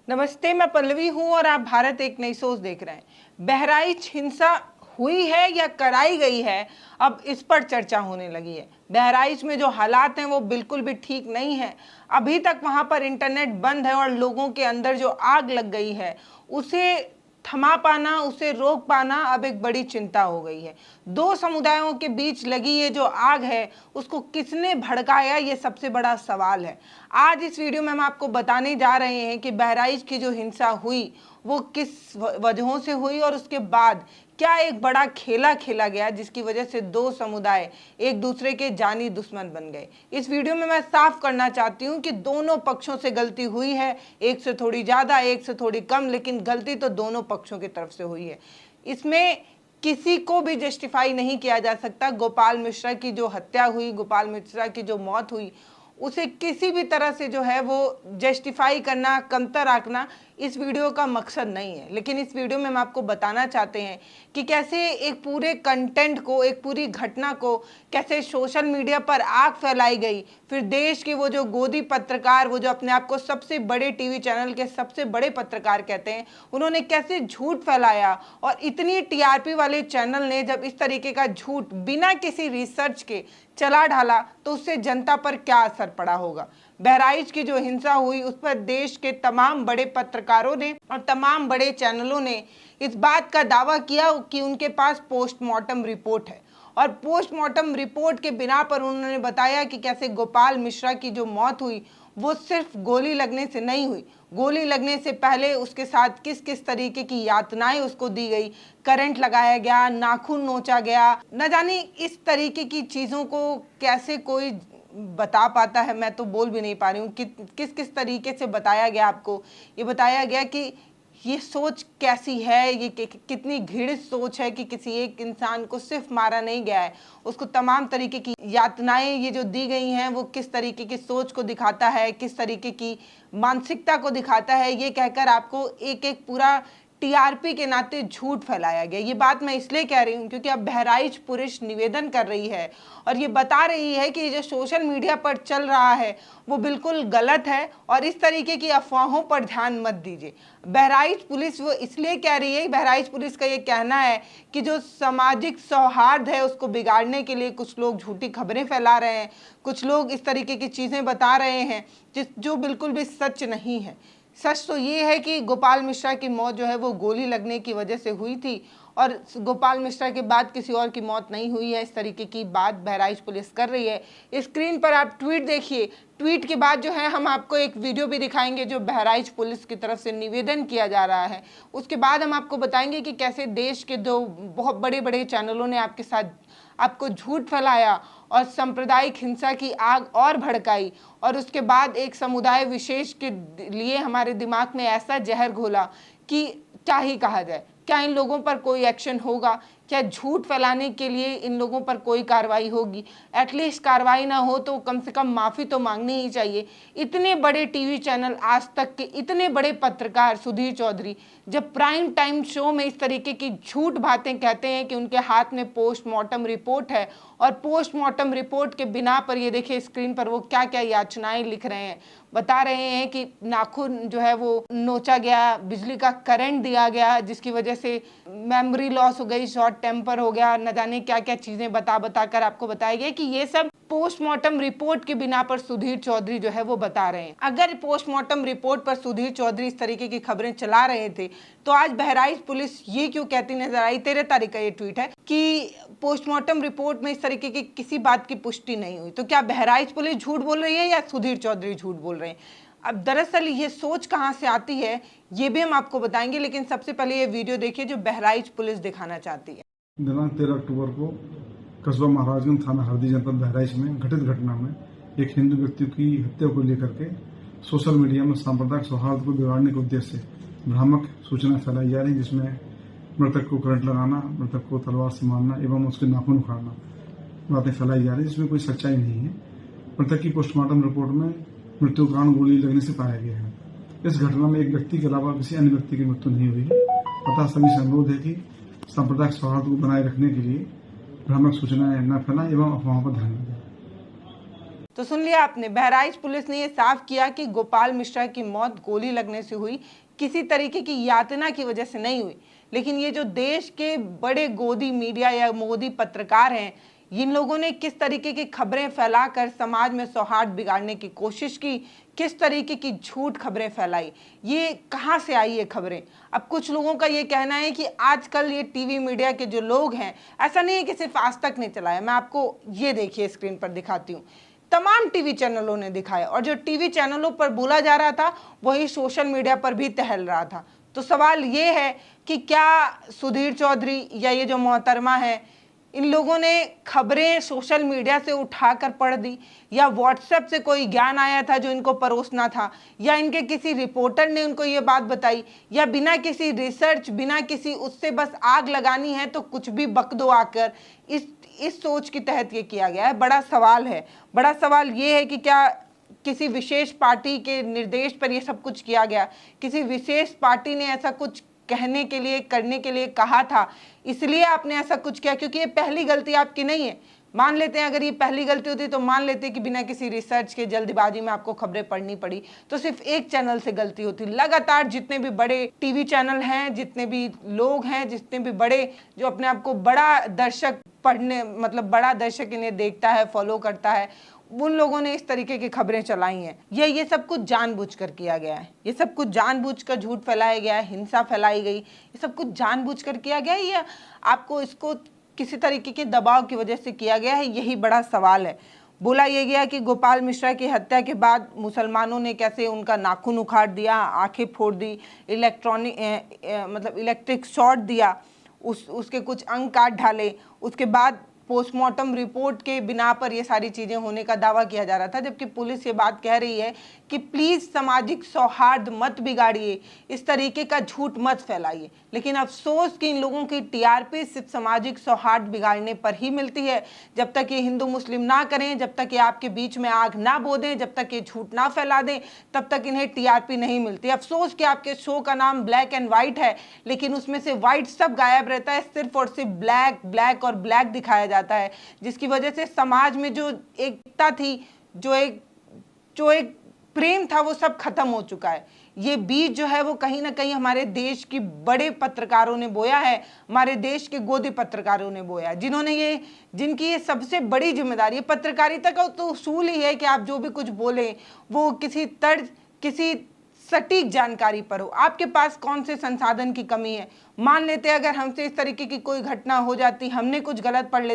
नमस्ते, मैं पल्लवी हूं और आप भारत एक नई सोच देख रहे हैं। बहराइच हिंसा हुई है या कराई गई है, अब इस पर चर्चा होने लगी है। बहराइच में जो हालात हैं वो बिल्कुल भी ठीक नहीं है। अभी तक वहां पर इंटरनेट बंद है और लोगों के अंदर जो आग लग गई है उसे थमा पाना, उसे रोक पाना अब एक बड़ी चिंता हो गई है। दो समुदायों के बीच लगी ये जो आग है उसको किसने भड़काया, ये सबसे बड़ा सवाल है। आज इस वीडियो में हम आपको बताने जा रहे हैं कि बहराइच की जो हिंसा हुई वो किस वजहों से हुई और उसके बाद क्या एक बड़ा खेला खेला गया जिसकी वजह से दो समुदाय एक दूसरे के जानी दुश्मन बन गए। इस वीडियो में मैं साफ करना चाहती हूँ कि दोनों पक्षों से गलती हुई है, एक से थोड़ी ज़्यादा एक से थोड़ी कम, लेकिन गलती तो दोनों पक्षों की तरफ से हुई है। इसमें किसी को भी जस्टिफाई नहीं किया जा सकता। गोपाल मिश्रा की जो हत्या हुई, गोपाल मिश्रा की जो मौत हुई, उसे किसी भी तरह से जो है वो जस्टिफाई करना, कमतर आंकना इस वीडियो का मकसद नहीं है। लेकिन इस वीडियो में हम आपको बताना चाहते हैं कि कैसे एक पूरे कंटेंट को, एक पूरी घटना को कैसे सोशल मीडिया पर आग फैलाई गई। फिर देश के वो जो गोदी पत्रकार, वो जो अपने आप को सबसे बड़े टीवी चैनल के सबसे बड़े पत्रकार कहते हैं, उन्होंने कैसे झूठ फैलाया। और इतनी टीआरपी वाले चैनल ने जब इस तरीके का झूठ बिना किसी रिसर्च के चला ढाला तो उससे जनता पर क्या असर पड़ा होगा। बहराइच की जो हिंसा हुई उस पर देश के तमाम बड़े पत्रकारों ने और तमाम बड़े चैनलों ने इस बात का दावा किया कि उनके पास पोस्टमार्टम रिपोर्ट है। और पोस्टमार्टम रिपोर्ट के बिना पर उन्होंने बताया कि कैसे गोपाल मिश्रा की जो मौत हुई वो सिर्फ गोली लगने से नहीं हुई। गोली लगने से पहले उसके साथ किस किस तरीके की यातनाएं उसको दी गई, करंट लगाया गया, नाखून नोचा गया, न जाने इस तरीके की चीज़ों को कैसे कोई बता पाता है। मैं तो बोल भी नहीं पा रही हूँ कि किस किस तरीके से बताया गया आपको। ये बताया गया कि ये सोच कैसी है, ये कितनी घृणित सोच है कि किसी एक इंसान को सिर्फ मारा नहीं गया है, उसको तमाम तरीके की यातनाएं ये जो दी गई हैं वो किस तरीके की सोच को दिखाता है, किस तरीके की मानसिकता को दिखाता है। ये कहकर आपको एक एक पूरा टीआरपी के नाते झूठ फैलाया गया। ये बात मैं इसलिए कह रही हूँ क्योंकि अब बहराइच पुलिस निवेदन कर रही है और ये बता रही है कि जो सोशल मीडिया पर चल रहा है वो बिल्कुल गलत है और इस तरीके की अफवाहों पर ध्यान मत दीजिए। बहराइच पुलिस वो इसलिए कह रही है, बहराइच पुलिस का ये कहना है कि जो सामाजिक सौहार्द है उसको बिगाड़ने के लिए कुछ लोग झूठी खबरें फैला रहे हैं, कुछ लोग इस तरीके की चीज़ें बता रहे हैं जो बिल्कुल भी सच नहीं है। सच तो ये है कि गोपाल मिश्रा की मौत जो है वो गोली लगने की वजह से हुई थी और गोपाल मिश्रा के बाद किसी और की मौत नहीं हुई है। इस तरीके की बात बहराइच पुलिस कर रही है। स्क्रीन पर आप ट्वीट देखिए। ट्वीट के बाद जो है हम आपको एक वीडियो भी दिखाएंगे जो बहराइच पुलिस की तरफ से निवेदन किया जा रहा है। उसके बाद हम आपको बताएंगे कि कैसे देश के दो बहुत बड़े बड़े चैनलों ने आपके साथ आपको झूठ फैलाया और सांप्रदायिक हिंसा की आग और भड़काई और उसके बाद एक समुदाय विशेष के लिए हमारे दिमाग में ऐसा जहर घोला कि क्या ही कहा जाए। क्या इन लोगों पर कोई एक्शन होगा? क्या झूठ फैलाने के लिए इन लोगों पर कोई कार्रवाई होगी? एटलीस्ट कार्रवाई ना हो तो कम से कम माफ़ी तो मांगनी ही चाहिए। इतने बड़े टीवी चैनल आज तक के इतने बड़े पत्रकार सुधीर चौधरी जब प्राइम टाइम शो में इस तरीके की झूठ बातें कहते हैं कि उनके हाथ में पोस्टमार्टम रिपोर्ट है और पोस्टमार्टम रिपोर्ट के बिना पर ये देखिए स्क्रीन पर वो क्या क्या याचनाएं लिख रहे हैं। बता रहे हैं कि नाखून जो है वो नोचा गया, बिजली का करंट दिया गया जिसकी वजह से मेमोरी लॉस हो गई, शॉर्ट टेम्पर हो गया, न जाने क्या क्या चीज़ें बता कर आपको बताया गया कि ये सब पोस्टमार्टम रिपोर्ट के बिना पर सुधीर चौधरी जो है वो बता रहे हैं। अगर पोस्टमार्टम रिपोर्ट पर सुधीर चौधरी इस तरीके की खबरें चला रहे थे तो आज बहराइच पुलिस ये क्यों कहती नजर आई? 13 तारीख का ये ट्वीट है कि पोस्टमार्टम रिपोर्ट में इस तरीके की किसी बात की पुष्टि नहीं हुई। तो क्या बहराइच पुलिस झूठ बोल रही है या सुधीर चौधरी झूठ बोल रहे हैं? अब दरअसल ये सोच कहाँ से आती है ये भी हम आपको बताएंगे, लेकिन सबसे पहले ये वीडियो देखिए जो बहराइच पुलिस दिखाना चाहती है। दिनांक 13 अक्टूबर को कस्बा महाराजगंज थाना हरदी जनपद बहराइच में घटित घटना में एक हिंदू व्यक्ति की हत्या को लेकर के सोशल मीडिया में सांप्रदायिक सौहार्द को बिगाड़ने के उद्देश्य से भ्रामक सूचना फैलाई जा रही है, जिसमें मृतक को करंट लगाना, मृतक को तलवार से मारना एवं उसके नाखून उखाड़ना बातें फैलाई जा रही है, जिसमें कोई सच्चाई नहीं है। मृतक की पोस्टमार्टम रिपोर्ट में मृत्यु कारण गोली लगने से पाया गया है। इस घटना में एक व्यक्ति के अलावा किसी अन्य व्यक्ति की मृत्यु नहीं हुई है। अतः सभी से अनुरोध है कि सांप्रदायिक सौहार्द को बनाए रखने के लिए भ्रामक सूचनाएं न फैलाएं एवं अफवाहों पर ध्यान दें। तो सुन लिया आपने, बहराइच पुलिस ने ये साफ किया कि गोपाल मिश्रा की मौत गोली लगने से हुई, किसी तरीके की यातना की वजह से नहीं हुई। लेकिन ये जो देश के बड़े गोदी मीडिया या मोदी पत्रकार हैं, इन लोगों ने किस तरीके की खबरें फैलाकर समाज में सौहार्द बिगाड़ने की कोशिश की, किस तरीके की झूठ खबरें फैलाई, ये कहाँ से आई ये खबरें। अब कुछ लोगों का ये कहना है कि आजकल ये टीवी मीडिया के जो लोग हैं, ऐसा नहीं है कि सिर्फ आज तक ने चलाया, मैं आपको ये देखिए स्क्रीन पर दिखाती हूँ, तमाम टीवी चैनलों ने दिखाया, और जो टीवी चैनलों पर बोला जा रहा था वही सोशल मीडिया पर भी टहल रहा था। तो सवाल ये है कि क्या सुधीर चौधरी या ये जो मोहतरमा है, इन लोगों ने खबरें सोशल मीडिया से उठाकर पढ़ दी, या व्हाट्सएप से कोई ज्ञान आया था जो इनको परोसना था, या इनके किसी रिपोर्टर ने उनको ये बात बताई, या बिना किसी रिसर्च, बिना किसी उससे बस आग लगानी है तो कुछ भी बक दो आकर, इस सोच के तहत ये किया गया है। बड़ा सवाल है, बड़ा सवाल ये है कि क्या किसी विशेष पार्टी के निर्देश पर ये सब कुछ किया गया, किसी विशेष पार्टी ने ऐसा कुछ कहने के लिए, करने के लिए कहा था, इसलिए आपने ऐसा कुछ किया? क्योंकि ये पहली गलती आपकी नहीं है। मान लेते हैं अगर ये पहली गलती होती तो मान लेते कि बिना किसी रिसर्च के जल्दबाजी में आपको खबरें पढ़नी पड़ी, तो सिर्फ एक चैनल से गलती होती। लगातार जितने भी बड़े टीवी चैनल हैं, जितने भी लोग हैं, जितने भी बड़े जो अपने आप को बड़ा दर्शक पढ़ने, मतलब बड़ा दर्शक इन्हें देखता है, फॉलो करता है, उन लोगों ने इस तरीके की खबरें चलाई हैं। ये सब कुछ जानबूझकर किया गया है, ये सब कुछ जानबूझकर झूठ फैलाया गया है, हिंसा फैलाई गई, ये सब कुछ जानबूझकर किया गया है, या आपको इसको किसी तरीके के दबाव की वजह से किया गया है, यही बड़ा सवाल है। बोला यह गया कि गोपाल मिश्रा की हत्या के बाद मुसलमानों ने कैसे उनका नाखून उखाड़ दिया, आंखें फोड़ दी, इलेक्ट्रिक शॉट दिया, उसके कुछ अंग काट डाले, उसके बाद पोस्टमार्टम रिपोर्ट के बिना पर ये सारी चीज़ें होने का दावा किया जा रहा था। जबकि पुलिस ये बात कह रही है कि प्लीज़ सामाजिक सौहार्द मत बिगाड़िए, इस तरीके का झूठ मत फैलाइए। लेकिन अफसोस कि इन लोगों की टीआरपी सिर्फ सामाजिक सौहार्द बिगाड़ने पर ही मिलती है। जब तक ये हिंदू मुस्लिम ना करें, जब तक ये आपके बीच में आग ना बो दें, जब तक ये झूठ ना फैला दें, तब तक इन्हें टीआरपी नहीं मिलती। अफसोस कि आपके शो का नाम ब्लैक एंड वाइट है, लेकिन उसमें से वाइट सब गायब रहता है, सिर्फ और सिर्फ ब्लैक, ब्लैक और ब्लैक दिखाया जाता है, जिसकी वजह से समाज में जो एकता थी, जो एक प्रेम था, वो सब खत्म हो चुका है। ये बीज जो है वो कहीं ना कहीं हमारे देश की बड़े पत्रकारों ने बोया है, हमारे देश के गोदी पत्रकारों ने बोया है, जिनकी ये सबसे बड़ी जिम्मेदारी है। पत्रकारिता का तो उसूल ही है कि आप जो भी कुछ बोलें वो किसी सटीक जानकारी पर हो। आपके पास कौन से संसाधन की कमी है? मान लेते अगर हमसे इस तरीके की कोई घटना हो जाती, हमने कुछ गलत पढ़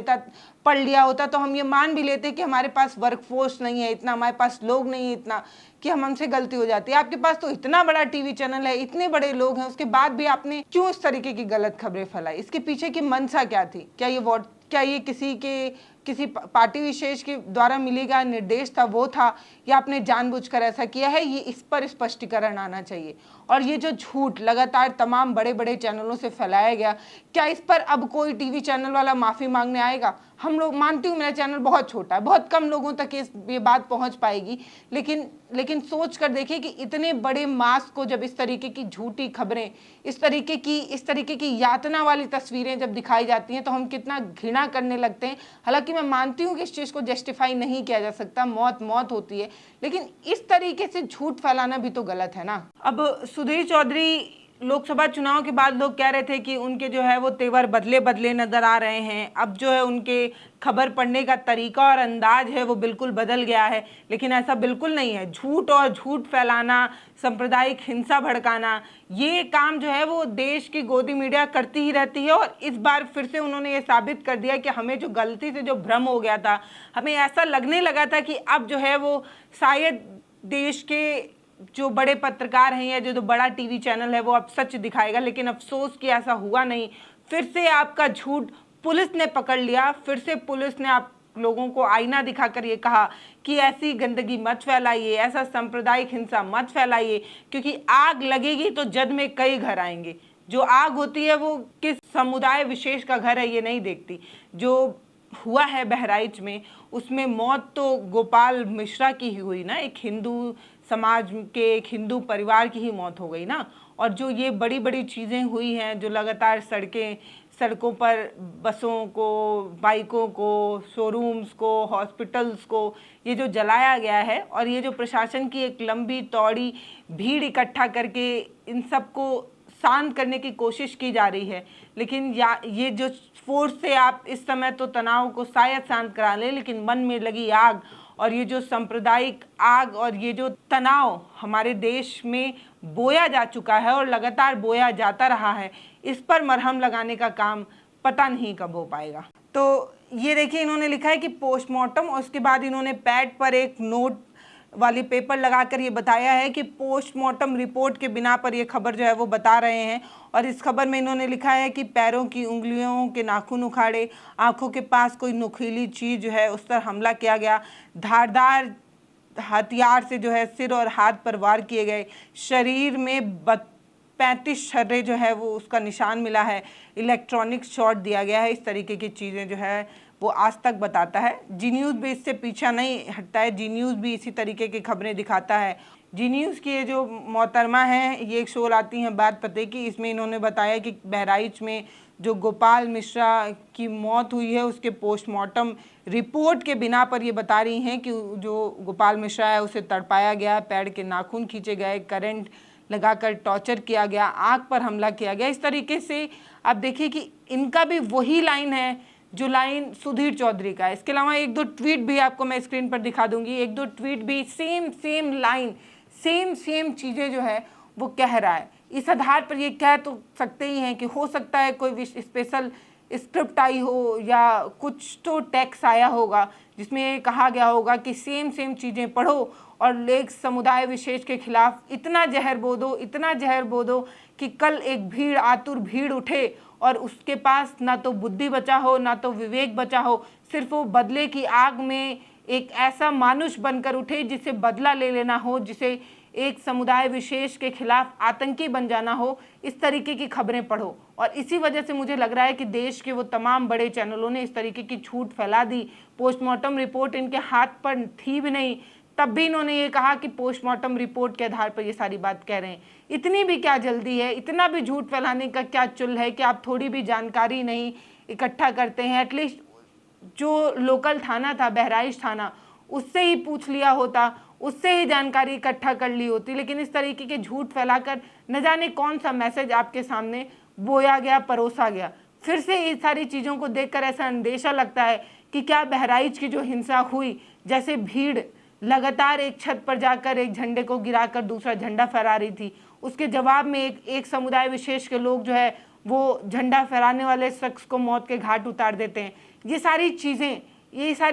लिया होता, तो हम ये मान भी लेते कि हमारे पास वर्कफोर्स नहीं है इतना, हमारे पास लोग नहीं है इतना, कि हमसे गलती हो जाती है। आपके पास तो इतना बड़ा टीवी चैनल है, इतने बड़े लोग हैं, उसके बाद भी आपने क्यों इस तरीके की गलत खबरें फैलाई? इसके पीछे की मंशा क्या थी? क्या ये किसी पार्टी विशेष के द्वारा मिलेगा निर्देश था, वो था, या आपने जानबूझकर ऐसा किया है? ये इस पर स्पष्टीकरण आना चाहिए। और ये जो झूठ लगातार तमाम बड़े बड़े चैनलों से फैलाया गया, क्या इस पर अब कोई टीवी चैनल वाला माफ़ी मांगने आएगा? हम लोग, मानती हूँ मेरा चैनल बहुत छोटा है, बहुत कम लोगों तक ये बात पहुँच पाएगी, लेकिन सोच कर देखिए कि इतने बड़े मास को जब इस तरीके की झूठी खबरें, इस तरीके की यातना वाली तस्वीरें जब दिखाई जाती हैं, तो हम कितना घृणा करने लगते हैं। हालांकि मैं मानती हूँ कि इस चीज़ को जस्टिफाई नहीं किया जा सकता, मौत होती है, लेकिन इस तरीके से झूठ फैलाना भी तो गलत है ना। अब सुधीर चौधरी, लोकसभा चुनाव के बाद लोग कह रहे थे कि उनके जो है वो तेवर बदले नजर आ रहे हैं, अब जो है उनके खबर पढ़ने का तरीका और अंदाज है वो बिल्कुल बदल गया है, लेकिन ऐसा बिल्कुल नहीं है। झूठ फैलाना, सांप्रदायिक हिंसा भड़काना, ये काम जो है वो देश की गोदी मीडिया करती ही रहती है। और इस बार फिर से उन्होंने ये साबित कर दिया कि हमें जो गलती से जो भ्रम हो गया था, हमें ऐसा लगने लगा था कि अब जो है वो शायद देश के जो बड़े पत्रकार हैं या जो बड़ा टीवी चैनल है वो अब सच दिखाएगा, लेकिन अफसोस कि ऐसा हुआ नहीं। फिर से आपका झूठ पुलिस ने पकड़ लिया, फिर से पुलिस ने आप लोगों को आईना दिखाकर ये कहा कि ऐसी गंदगी मत फैलाइए, ऐसा सांप्रदायिक हिंसा मत फैलाइए, क्योंकि आग लगेगी तो जद में कई घर आएंगे। जो आग होती है वो किस समुदाय विशेष का घर है ये नहीं देखती। जो हुआ है बहराइच में, उसमें मौत तो गोपाल मिश्रा की ही हुई ना, एक हिंदू समाज के एक हिंदू परिवार की ही मौत हो गई ना। और जो ये बड़ी बड़ी चीज़ें हुई हैं, जो लगातार सड़कों पर बसों को, बाइकों को, शोरूम्स को, हॉस्पिटल्स को ये जो जलाया गया है, और ये जो प्रशासन की एक लंबी चौड़ी भीड़ इकट्ठा करके इन सबको शांत करने की कोशिश की जा रही है, लेकिन ये जो फोर्स से आप इस समय तो तनाव को शायद शांत करा लें, लेकिन मन में लगी आग और ये जो सांप्रदायिक आग और ये जो तनाव हमारे देश में बोया जा चुका है और लगातार बोया जाता रहा है, इस पर मरहम लगाने का काम पता नहीं कब हो पाएगा। तो ये देखिए, इन्होंने लिखा है कि पोस्टमार्टम, और उसके बाद इन्होंने पैड पर एक नोट वाली पेपर लगाकर ये बताया है कि पोस्टमार्टम रिपोर्ट के बिना पर ये खबर जो है वो बता रहे हैं। और इस खबर में इन्होंने लिखा है कि पैरों की उंगलियों के नाखून उखाड़े, आंखों के पास कोई नुकीली चीज़ जो है उस पर हमला किया गया, धारदार हथियार से जो है सिर और हाथ पर वार किए गए, शरीर में 35 छर्रे जो है वो उसका निशान मिला है, इलेक्ट्रॉनिक शॉट दिया गया है। इस तरीके की चीज़ें जो है वो आज तक बताता है। जी न्यूज़ भी इससे पीछा नहीं हटता है, जी न्यूज़ भी इसी तरीके की खबरें दिखाता है। जी न्यूज़ की ये जो मोहतरमा है, ये एक शो लाती हैं बात पते की, इसमें इन्होंने बताया कि बहराइच में जो गोपाल मिश्रा की मौत हुई है उसके पोस्टमार्टम रिपोर्ट के बिना पर ये बता रही हैं कि जो गोपाल मिश्रा है उसे तड़पाया गया, पैर के नाखून खींचे गए, करंट लगाकर टॉर्चर किया गया, आँख पर हमला किया गया। इस तरीके से आप देखिए कि इनका भी वही लाइन है जो लाइन सुधीर चौधरी का है। इसके अलावा एक दो ट्वीट भी आपको मैं स्क्रीन पर दिखा दूंगी, एक दो ट्वीट भी सेम लाइन, सेम चीज़ें जो है वो कह रहा है। इस आधार पर ये कह तो सकते ही हैं कि हो सकता है कोई स्पेशल स्क्रिप्ट आई हो या कुछ तो टेक्स्ट आया होगा जिसमें ये कहा गया होगा कि सेम चीज़ें पढ़ो और एक समुदाय विशेष के खिलाफ इतना जहर बो दो कि कल एक आतुर भीड़ उठे और उसके पास ना तो बुद्धि बचा हो ना तो विवेक बचा हो, सिर्फ वो बदले की आग में एक ऐसा मानुष बनकर उठे जिसे बदला ले लेना हो, जिसे एक समुदाय विशेष के खिलाफ आतंकी बन जाना हो। इस तरीके की खबरें पढ़ो। और इसी वजह से मुझे लग रहा है कि देश के वो तमाम बड़े चैनलों ने इस तरीके की छूट फैला दी। पोस्टमार्टम रिपोर्ट इनके हाथ पर थी भी नहीं, तब भी इन्होंने ये कहा कि पोस्टमार्टम रिपोर्ट के आधार पर ये सारी बात कह रहे हैं। इतनी भी क्या जल्दी है, इतना भी झूठ फैलाने का क्या चुल है कि आप थोड़ी भी जानकारी नहीं इकट्ठा करते हैं? एटलीस्ट जो लोकल थाना था, बहराइच थाना, उससे ही पूछ लिया होता, उससे ही जानकारी इकट्ठा कर ली होती। लेकिन इस तरीके के झूठ फैलाकर न जाने कौन सा मैसेज आपके सामने बोया गया, परोसा गया। फिर से इस सारी चीज़ों को देखकर ऐसा अंदेशा लगता है कि क्या बहराइच की जो हिंसा हुई, जैसे भीड़ लगातार एक छत पर जाकर एक झंडे को गिराकर दूसरा झंडा फहरा रही थी, उसके जवाब में एक समुदाय विशेष के लोग जो है वो झंडा फहराने वाले शख्स को मौत के घाट उतार देते हैं। ये सारी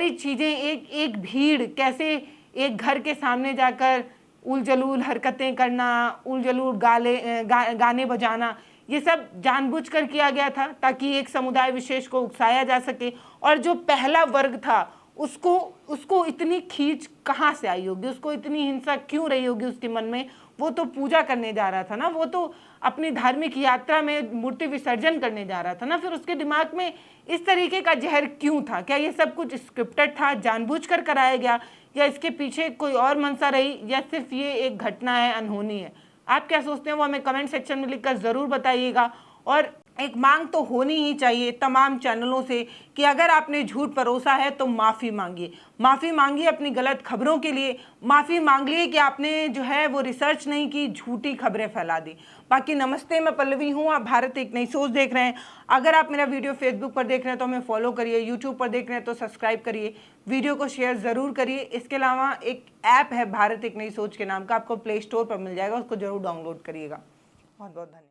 चीज़ें एक भीड़ कैसे एक घर के सामने जाकर उलझलूल हरकतें करना, उलझलूल गाने बजाना, ये सब जानबूझकर किया गया था ताकि एक समुदाय विशेष को उकसाया जा सके। और जो पहला वर्ग था उसको इतनी खींच कहाँ से आई होगी, उसको इतनी हिंसा क्यों रही होगी उसके मन में? वो तो पूजा करने जा रहा था ना, वो तो अपनी धार्मिक यात्रा में मूर्ति विसर्जन करने जा रहा था ना, फिर उसके दिमाग में इस तरीके का जहर क्यों था? क्या ये सब कुछ स्क्रिप्टेड था, जानबूझकर कराया गया, या इसके पीछे कोई और मंशा रही, या सिर्फ ये एक घटना है, अनहोनी है? आप क्या सोचते हैं वो हमें कमेंट सेक्शन में लिखकर ज़रूर बताइएगा। और एक मांग तो होनी ही चाहिए तमाम चैनलों से कि अगर आपने झूठ परोसा है तो माफ़ी मांगिए अपनी गलत खबरों के लिए, माफ़ी मांग लिए कि आपने जो है वो रिसर्च नहीं की, झूठी खबरें फैला दी। बाकी नमस्ते, मैं पल्लवी हूँ, आप भारत एक नई सोच देख रहे हैं। अगर आप मेरा वीडियो फेसबुक पर देख रहे हैं तो हमें फॉलो करिए, यूट्यूब पर देख रहे हैं तो सब्सक्राइब करिए, वीडियो को शेयर ज़रूर करिए। इसके अलावा एक ऐप है भारत एक नई सोच के नाम का, आपको प्ले स्टोर पर मिल जाएगा, उसको ज़रूर डाउनलोड करिएगा। बहुत बहुत धन्यवाद।